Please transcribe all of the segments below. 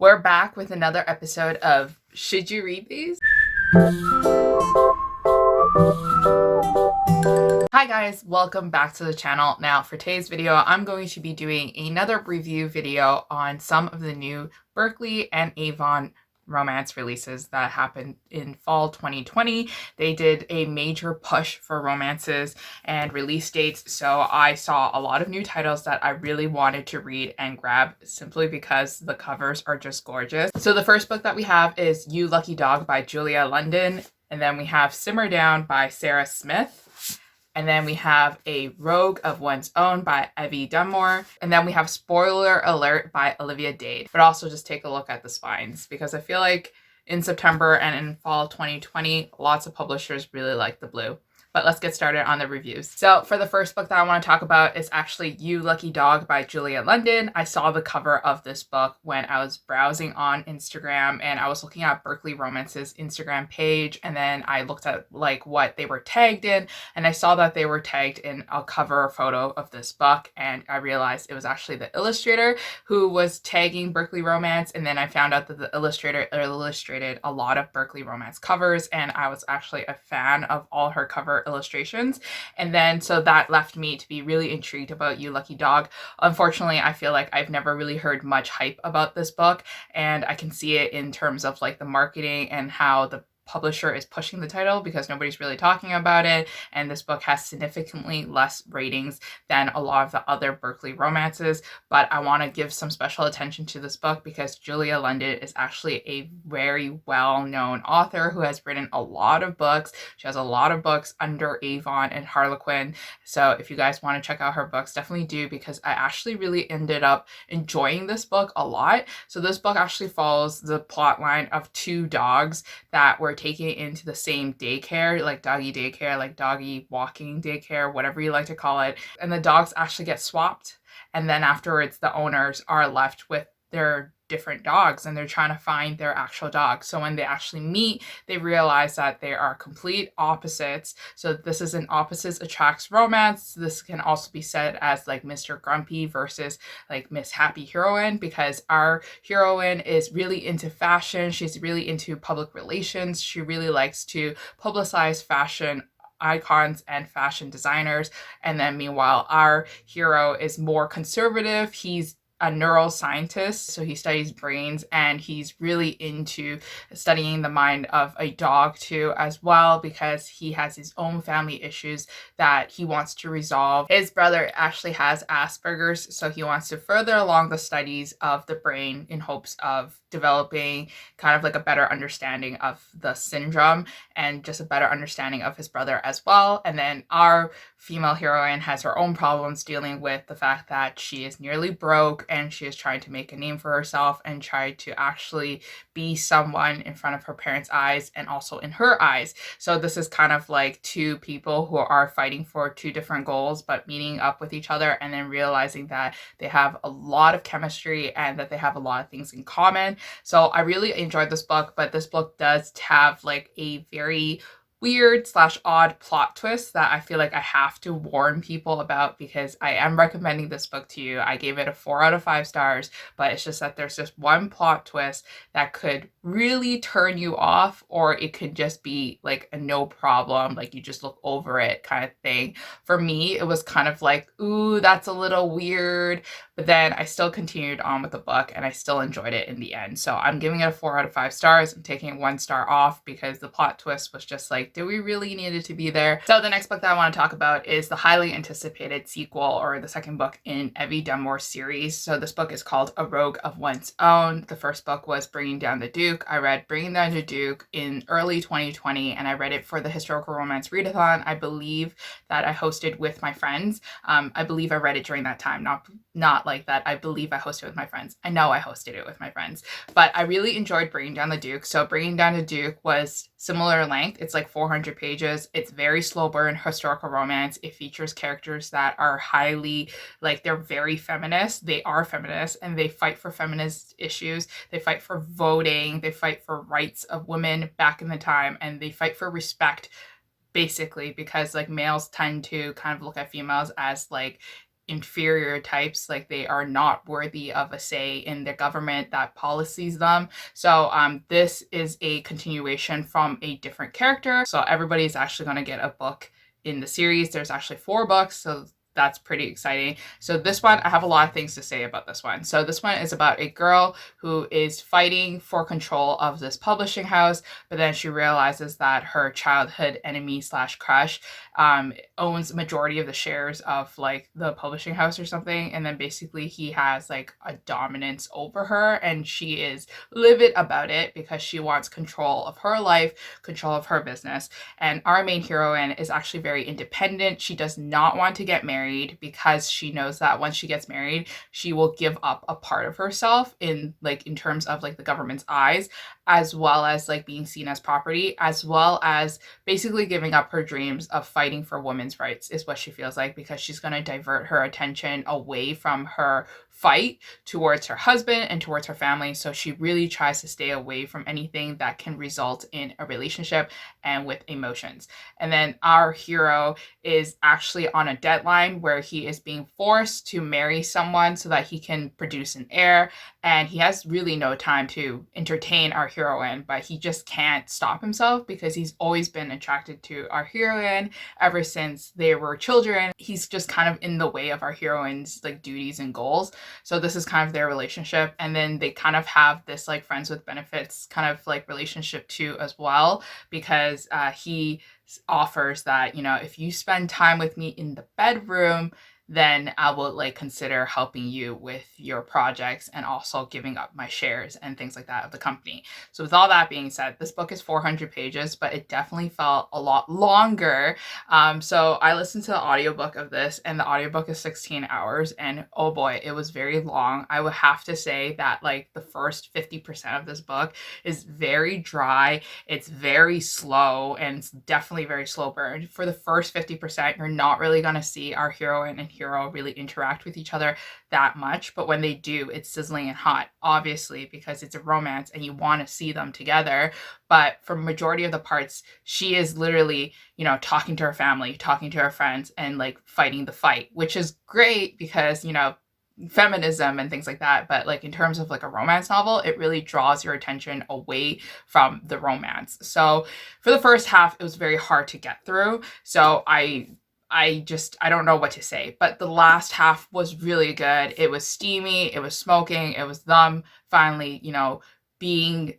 We're back with another episode of Should You Read These? Hi guys, welcome back to the channel. Now for today's video, I'm going to be doing another review video on some of the new Berkley and Avon romance releases that happened in fall 2020. They did a major push for romances and release dates, so I saw a lot of new titles that I really wanted to read and grab simply because the covers are just gorgeous. So the first book that we have is You Lucky Dog by Julia London, and then we have Simmer Down by Sarah Smith. And then we have A Rogue of One's Own by Evie Dunmore. And then we have Spoiler Alert by Olivia Dade. But also just take a look at the spines, because I feel like in September and in fall 2020, lots of publishers really like the blue. But let's get started on the reviews. So for the first book that I want to talk about is actually You Lucky Dog by Julia London. I saw the cover of this book when I was browsing on Instagram, and I was looking at Berkley Romance's Instagram page, and then I looked at like what they were tagged in, and I saw that they were tagged in a cover photo of this book, and I realized it was actually the illustrator who was tagging Berkley Romance. And then I found out that the illustrator illustrated a lot of Berkley Romance covers, and I was actually a fan of all her cover illustrations. And then so that left me to be really intrigued about You Lucky Dog. Unfortunately, I feel like I've never really heard much hype about this book, and I can see it in terms of like the marketing and how the publisher is pushing the title, because nobody's really talking about it, and this book has significantly less ratings than a lot of the other Berkley romances. But I want to give some special attention to this book because Julia London is actually a very well-known author who has written a lot of books. She has a lot of books under Avon and Harlequin, so if you guys want to check out her books, definitely do, because I actually really ended up enjoying this book a lot. So this book actually follows the plot line of two dogs that were taken into the same daycare, like doggy walking daycare, whatever you like to call it. And the dogs actually get swapped. And then afterwards, the owners are left with their different dogs, and they're trying to find their actual dog. So when they actually meet, they realize that they are complete opposites. So this is an opposites attracts romance. This can also be said as like Mr. Grumpy versus like Miss Happy Heroine, because our heroine is really into fashion. She's really into public relations. She really likes to publicize fashion icons and fashion designers. And then meanwhile, our hero is more conservative. He's a neuroscientist, so he studies brains, and he's really into studying the mind of a dog too as well, because he has his own family issues that he wants to resolve. His brother actually has Asperger's, so he wants to further along the studies of the brain in hopes of developing kind of like a better understanding of the syndrome and just a better understanding of his brother as well. And then our female heroine has her own problems dealing with the fact that she is nearly broke, and she is trying to make a name for herself and try to actually be someone in front of her parents' eyes and also in her eyes. So this is kind of like two people who are fighting for two different goals, but meeting up with each other and then realizing that they have a lot of chemistry and that they have a lot of things in common. So I really enjoyed this book, but this book does have like a very weird / odd plot twist that I feel like I have to warn people about, because I am recommending this book to you. I gave it a 4 out of 5 stars, but it's just that there's just one plot twist that could really turn you off, or it could just be like a no problem, like you just look over it kind of thing. For me, it was kind of like, ooh, that's a little weird, but then I still continued on with the book and I still enjoyed it in the end. So I'm giving it a 4 out of 5 stars. I'm taking 1 star off because the plot twist was just like, do we really need it to be there? So the next book that I want to talk about is the highly anticipated sequel, or the second book in Evie Dunmore's series. So this book is called A Rogue of One's Own. The first book was Bringing Down the Duke. I read Bringing Down the Duke in early 2020, and I read it for the Historical Romance Readathon, I believe, that I hosted with my friends. I believe I read it during that time, not like that. I believe I hosted it with my friends. I know I hosted it with my friends, but I really enjoyed Bringing Down the Duke. So Bringing Down the Duke was similar length. It's like 400 pages. It's very slow burn historical romance. It features characters that are highly, like, they're very feminist. They are feminists and they fight for feminist issues. They fight for voting. They fight for rights of women back in the time, and they fight for respect, basically, because like males tend to kind of look at females as like inferior types, like they are not worthy of a say in the government that policies them. So this is a continuation from a different character. So everybody's actually going to get a book in the series. There's actually 4 books, so that's pretty exciting. So this one, I have a lot of things to say about this one. So this one is about a girl who is fighting for control of this publishing house, but then she realizes that her childhood enemy slash crush owns majority of the shares of like the publishing house or something, and then basically he has like a dominance over her, and she is livid about it because she wants control of her life, control of her business. And our main heroine is actually very independent. She does not want to get married because she knows that once she gets married, she will give up a part of herself in terms of like the government's eyes, as well as like being seen as property, as well as basically giving up her dreams of fighting for women's rights, is what she feels like, because she's going to divert her attention away from her fight towards her husband and towards her family. So she really tries to stay away from anything that can result in a relationship and with emotions. And then our hero is actually on a deadline where he is being forced to marry someone so that he can produce an heir, and he has really no time to entertain our heroine, but he just can't stop himself because he's always been attracted to our heroine ever since they were children. He's just kind of in the way of our heroine's like duties and goals. So this is kind of their relationship, and then they kind of have this like friends with benefits kind of like relationship too as well, because he offers that, you know, if you spend time with me in the bedroom, then I will like consider helping you with your projects and also giving up my shares and things like that of the company. So with all that being said, this book is 400 pages, but it definitely felt a lot longer. So I listened to the audiobook of this, and the audiobook is 16 hours, and oh boy, it was very long. I would have to say that like the first 50% of this book is very dry. It's very slow, and it's definitely very slow burn. For the first 50%, you're not really going to see our heroine and hero really interact with each other that much, but when they do, it's sizzling and hot, obviously, because it's a romance and you want to see them together. But for majority of the parts, she is literally, you know, talking to her family, talking to her friends, and like fighting the fight, which is great because, you know, feminism and things like that. But like in terms of like a romance novel, it really draws your attention away from the romance. So for the first half, it was very hard to get through. So I don't know what to say, but the last half was really good. It was steamy, it was smoking, it was them finally, you know, being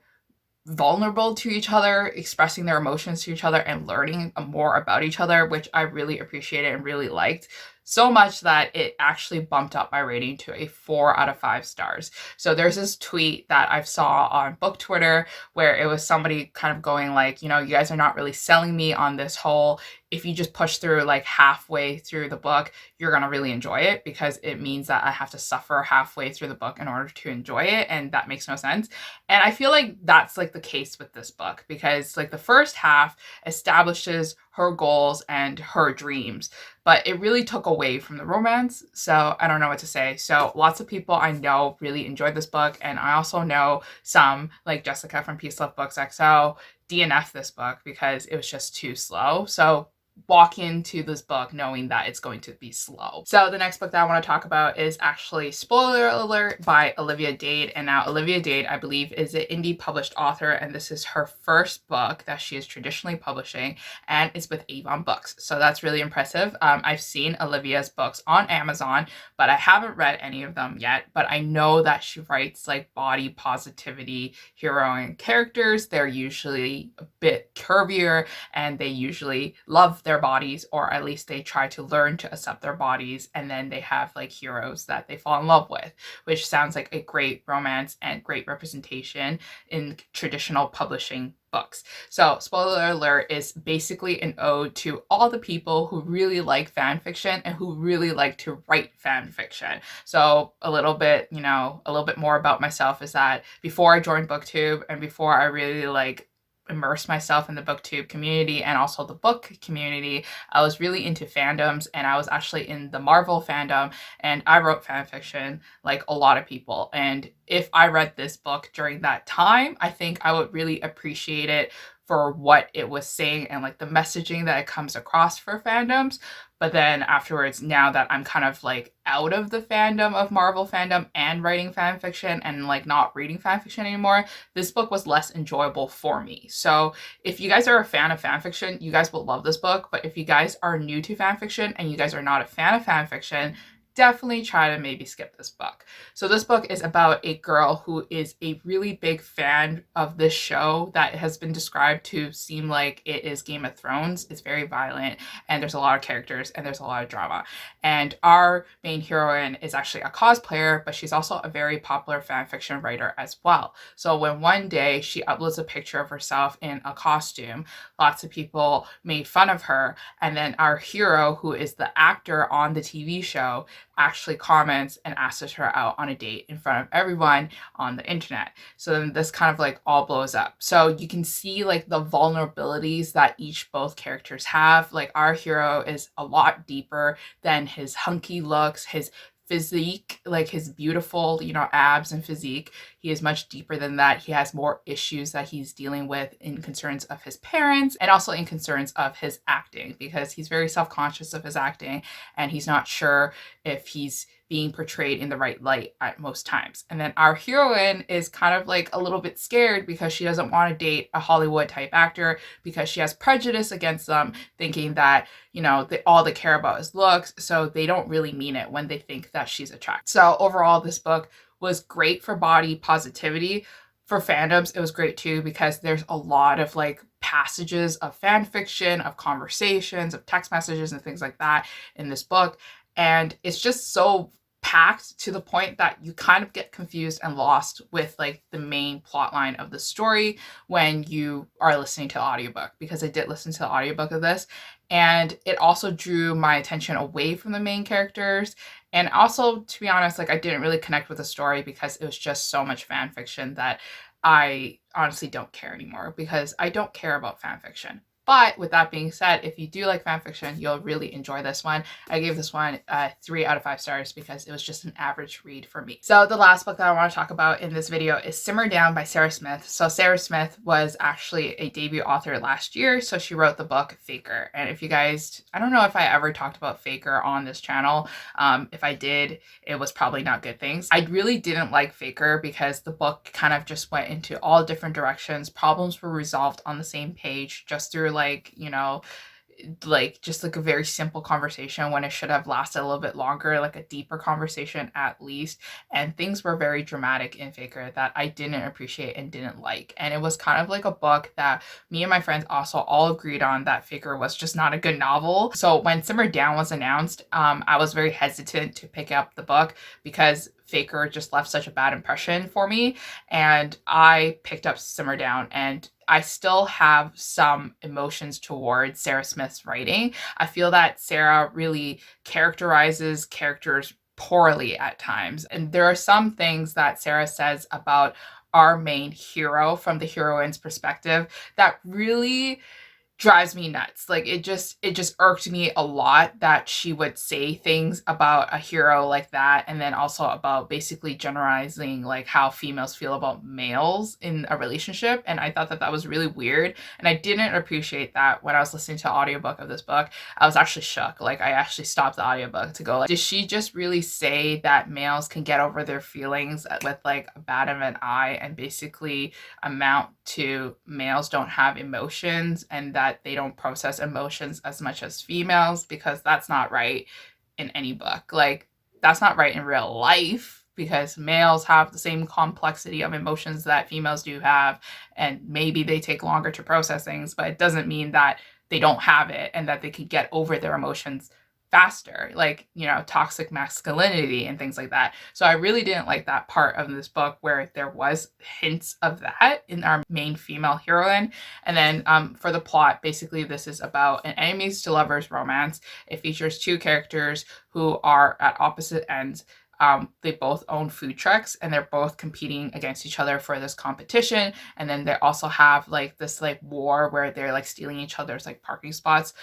vulnerable to each other, expressing their emotions to each other, and learning more about each other, which I really appreciated and really liked. So much that it actually bumped up my rating to a 4 out of 5 stars. So there's this tweet that I saw on book Twitter where it was somebody kind of going like, you know, you guys are not really selling me on this whole, if you just push through like halfway through the book, you're going to really enjoy it, because it means that I have to suffer halfway through the book in order to enjoy it. And that makes no sense. And I feel like that's like the case with this book, because like the first half establishes her goals and her dreams, but it really took away from the romance. So I don't know what to say. So lots of people I know really enjoyed this book. And I also know some, like Jessica from Peace Love Books XO, DNF this book because it was just too slow. So walk into this book knowing that it's going to be slow. So the next book that I want to talk about is actually, spoiler alert, by Olivia Dade. And now Olivia Dade, I believe, is an indie published author, and this is her first book that she is traditionally publishing, and it's with Avon Books. So that's really impressive. I've seen Olivia's books on Amazon, but I haven't read any of them yet. But I know that she writes like body positivity heroine characters. They're usually a bit curvier, and they usually love their bodies, or at least they try to learn to accept their bodies, and then they have like heroes that they fall in love with, which sounds like a great romance and great representation in traditional publishing books. So spoiler alert is basically an ode to all the people who really like fan fiction and who really like to write fan fiction. So a little bit, you know, a little bit more about myself is that before I joined booktube and before I really like immerse myself in the booktube community and also the book community, I was really into fandoms, and I was actually in the Marvel fandom, and I wrote fan fiction like a lot of people. And if I read this book during that time, I think I would really appreciate it for what it was saying and like the messaging that it comes across for fandoms. But then afterwards, now that I'm kind of like out of the fandom of Marvel fandom and writing fan fiction and like not reading fan fiction anymore, this book was less enjoyable for me. So if you guys are a fan of fan fiction, you guys will love this book. But if you guys are new to fan fiction and you guys are not a fan of fan fiction, definitely try to maybe skip this book. So this book is about a girl who is a really big fan of this show that has been described to seem like it is Game of Thrones. It's very violent and there's a lot of characters and there's a lot of drama. And our main heroine is actually a cosplayer, but she's also a very popular fan fiction writer as well. So when one day she uploads a picture of herself in a costume, lots of people made fun of her. And then our hero, who is the actor on the TV show, actually comments and asks her out on a date in front of everyone on the internet. So then this kind of like all blows up. So you can see like the vulnerabilities that both characters have. Like our hero is a lot deeper than his hunky looks, his physique, like his beautiful, abs and physique. He is much deeper than that. He has more issues that he's dealing with in concerns of his parents and also in concerns of his acting, because he's very self-conscious of his acting and he's not sure if he's being portrayed in the right light at most times. And then our heroine is kind of like a little bit scared because she doesn't want to date a Hollywood type actor because she has prejudice against them, thinking that, all they care about is looks. So they don't really mean it when they think that she's attractive. So overall, this book was great for body positivity. For fandoms, it was great too, because there's a lot of like passages of fan fiction, of conversations, of text messages and things like that in this book. And it's just so packed to the point that you kind of get confused and lost with like the main plot line of the story when you are listening to the audiobook, because I did listen to the audiobook of this, and it also drew my attention away from the main characters. And also, to be honest, like I didn't really connect with the story because it was just so much fan fiction that I honestly don't care anymore, because I don't care about fan fiction. But with that being said, if you do like fanfiction, you'll really enjoy this one. I gave this one 3 out of 5 stars because it was just an average read for me. So the last book that I want to talk about in this video is Simmer Down by Sarah Smith. So Sarah Smith was actually a debut author last year. So she wrote the book Faker. And if you guys, I don't know if I ever talked about Faker on this channel. If I did, it was probably not good things. I really didn't like Faker because the book kind of just went into all different directions. Problems were resolved on the same page just through just like a very simple conversation when it should have lasted a little bit longer, like a deeper conversation at least. And things were very dramatic in Faker that I didn't appreciate and didn't like. And it was kind of like a book that me and my friends also all agreed on that Faker was just not a good novel. So when Simmer Down was announced, I was very hesitant to pick up the book because Faker just left such a bad impression for me. And I picked up Simmer Down, and I still have some emotions towards Sarah Smith's writing. I feel that Sarah really characterizes characters poorly at times. And there are some things that Sarah says about our main hero from the heroine's perspective that really drives me nuts. Like it just irked me a lot that she would say things about a hero like that, and then also about basically generalizing like how females feel about males in a relationship. And I thought that that was really weird, and I didn't appreciate that when I was listening to the audiobook of this book. I was actually shook. Like I actually stopped the audiobook to go like, did she just really say that males can get over their feelings with like a bat of an eye and basically amount to males don't have emotions and that they don't process emotions as much as females? Because that's not right in any book. Like that's not right in real life, because males have the same complexity of emotions that females do have, and maybe they take longer to process things, but it doesn't mean that they don't have it and that they can get over their emotions faster, like, toxic masculinity and things like that. So I really didn't like that part of this book where there was hints of that in our main female heroine. And then for the plot, basically this is about an enemies to lovers romance. It features 2 characters who are at opposite ends. They both own food trucks and they're both competing against each other for this competition. And then they also have like this like war where they're like stealing each other's like parking spots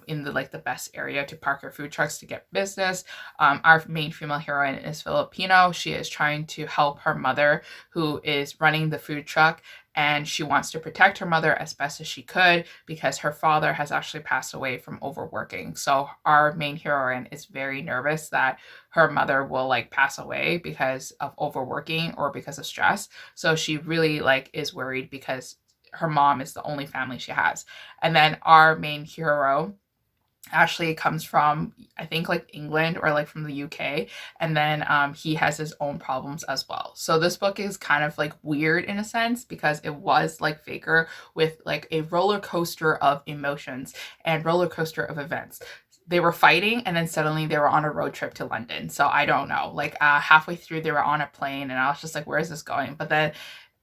in the best area to park their food trucks to get business. Our main female heroine is Filipino. She is trying to help her mother, who is running the food truck, and she wants to protect her mother as best as she could because her father has actually passed away from overworking. So our main heroine is very nervous that her mother will like pass away because of overworking or because of stress. So she really like is worried because her mom is the only family she has. And then our main hero Ashley comes from, I think, like England or like from the UK, and then he has his own problems as well. So this book is kind of like weird in a sense because it was like Faker with like a roller coaster of emotions and roller coaster of events. They were fighting and then suddenly they were on a road trip to London. So I don't know, like halfway through they were on a plane and I was just like, where is this going? But then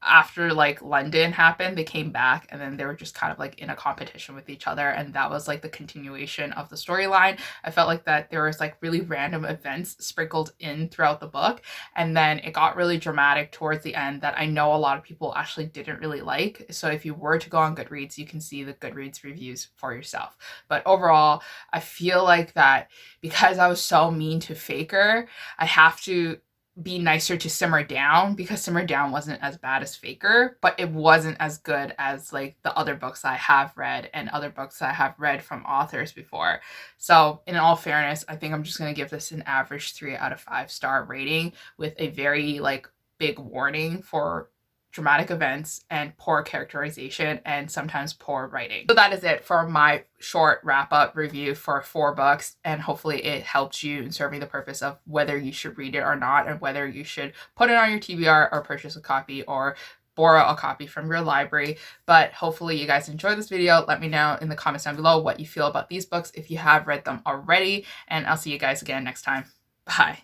after like London happened, they came back and then they were just kind of like in a competition with each other, and that was like the continuation of the storyline. I felt like that there was like really random events sprinkled in throughout the book, and then it got really dramatic towards the end that I know a lot of people actually didn't really like. So if you were to go on Goodreads, you can see the Goodreads reviews for yourself. But overall, I feel like that because I was so mean to Faker, I have to be nicer to Simmer Down, because Simmer Down wasn't as bad as Faker, but it wasn't as good as like the other books I have read and other books I have read from authors before. So in all fairness, I think I'm just going to give this an average 3 out of 5 star rating with a very like big warning for dramatic events and poor characterization and sometimes poor writing. So that is it for my short wrap-up review for 4 books, and hopefully it helped you in serving the purpose of whether you should read it or not, and whether you should put it on your TBR or purchase a copy or borrow a copy from your library. But hopefully you guys enjoyed this video. Let me know in the comments down below what you feel about these books if you have read them already, and I'll see you guys again next time. Bye.